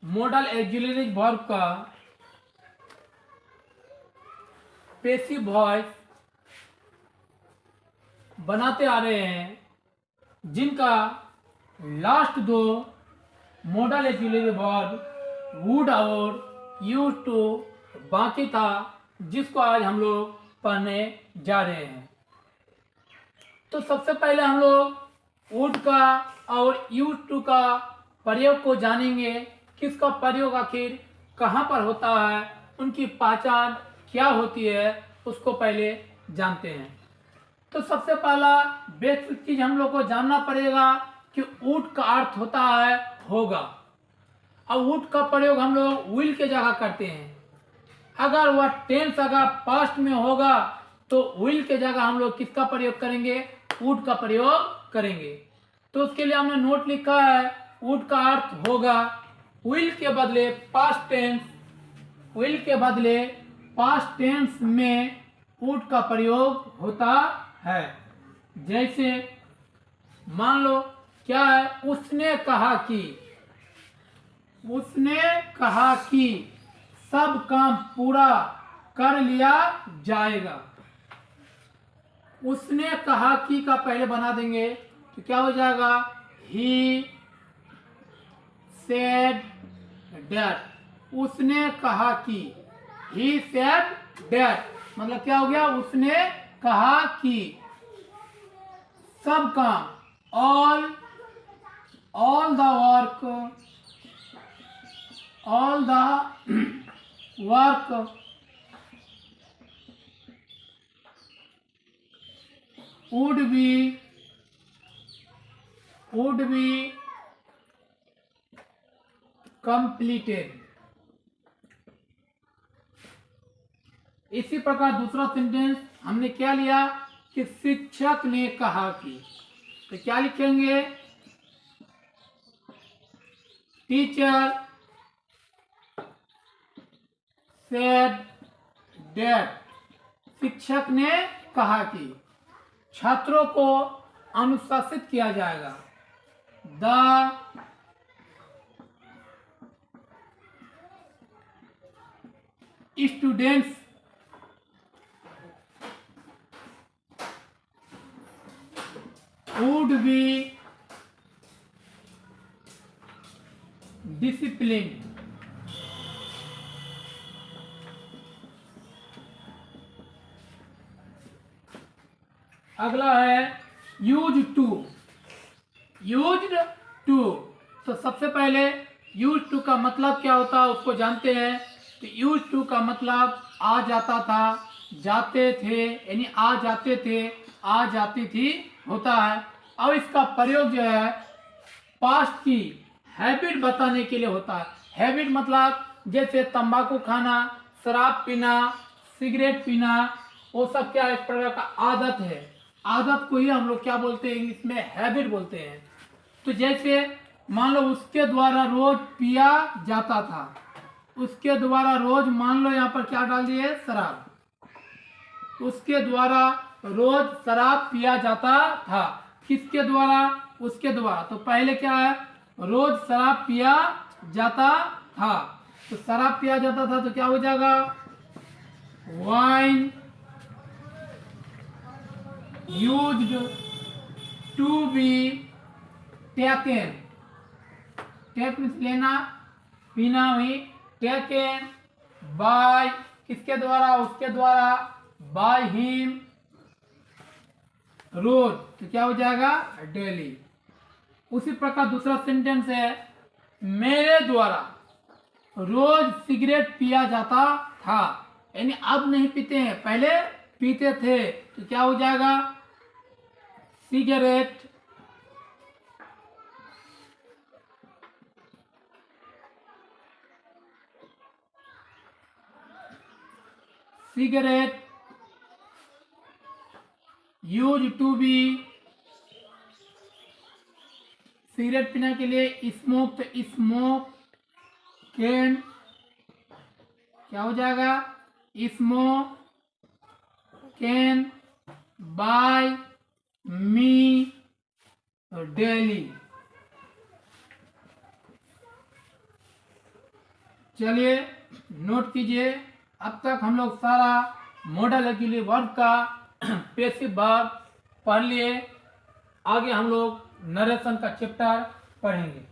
Model auxiliary verb का passive voice बनाते आ रहे हैं, जिनका लास्ट दो मोडल ऑक्सिलरी वर्ब वुड और यूज टू बाकी था, जिसको आज हम लोग पढ़ने जा रहे हैं। तो सबसे पहले हम लोग वुड का और यूज टू का प्रयोग को जानेंगे। किसका प्रयोग आखिर कहाँ पर होता है, उनकी पहचान क्या होती है, उसको पहले जानते हैं। तो सबसे पहला बेसिक चीज हम लोग को जानना पड़ेगा कि वुड का अर्थ होता है होगा। अब वुड का प्रयोग हम लोग विल के जगह करते हैं। अगर वह टेंस अगर पास्ट में होगा तो विल के जगह हम लोग किसका प्रयोग करेंगे, वुड का प्रयोग करेंगे। तो उसके लिए हमने नोट लिखा है, वुड का अर्थ होगा। विल के बदले पास्ट टेंस, विल के बदले पास्ट टेंस में वुड का प्रयोग होता है। जैसे मान लो क्या है, उसने कहा कि, उसने कहा कि सब काम पूरा कर लिया जाएगा। उसने कहा कि का पहले बना देंगे तो क्या हो जाएगा, ही सेड दैट। उसने कहा कि, ही सेड दैट मतलब क्या हो गया, उसने कहा कि सब काम, all the work would be completed। इसी प्रकार दूसरा सेंटेंस हमने क्या लिया कि शिक्षक ने कहा कि, तो क्या लिखेंगे, टीचर सेड दैट। शिक्षक ने कहा कि छात्रों को अनुशासित किया जाएगा। The students would be disciplined। अगला है यूज टू। यूज्ड टू, तो सबसे पहले यूज टू का मतलब क्या होता है उसको जानते हैं। तो यूज टू का मतलब आ जाता था, जाते थे, यानी आ जाते थे, आ जाती थी होता है। अब इसका प्रयोग जो है पास्ट की हैबिट बताने के लिए होता है। हैबिट मतलब जैसे तंबाकू खाना, शराब पीना, सिगरेट पीना, वो सब क्या एक प्रकार का आदत है। आदत को ही हम लोग क्या बोलते हैं, इंग्लिश में हैबिट बोलते हैं। तो जैसे मान लो उसके द्वारा रोज पिया जाता था, उसके द्वारा रोज, मान लो यहाँ पर क्या डाल दिए, शराब, उसके द्वारा रोज शराब पिया जाता था। किसके द्वारा, उसके द्वारा। तो पहले क्या है, रोज शराब पिया जाता था, तो शराब पिया जाता था तो क्या हो जाएगा, wine used to be taken. Take means लेना, पीना हुई, टेकन बाय, किसके द्वारा, उसके द्वारा, बाय हिम रोज, तो क्या हो जाएगा, डेली। उसी प्रकार दूसरा सेंटेंस है, मेरे द्वारा रोज सिगरेट पिया जाता था, यानी अब नहीं पीते हैं, पहले पीते थे, तो क्या हो जाएगा, cigarette cigarette use to be, cigarette पीने के लिए स्मोक, तो स्मोक कैन, क्या हो जाएगा, smoke can buy me daily. चलिए नोट कीजिए, अब तक हम लोग सारा मॉडल एक्चुअली वर्ब का पैसिव वर्ब पढ़ लिए। आगे हम लोग नरेशन का चैप्टर पढ़ेंगे।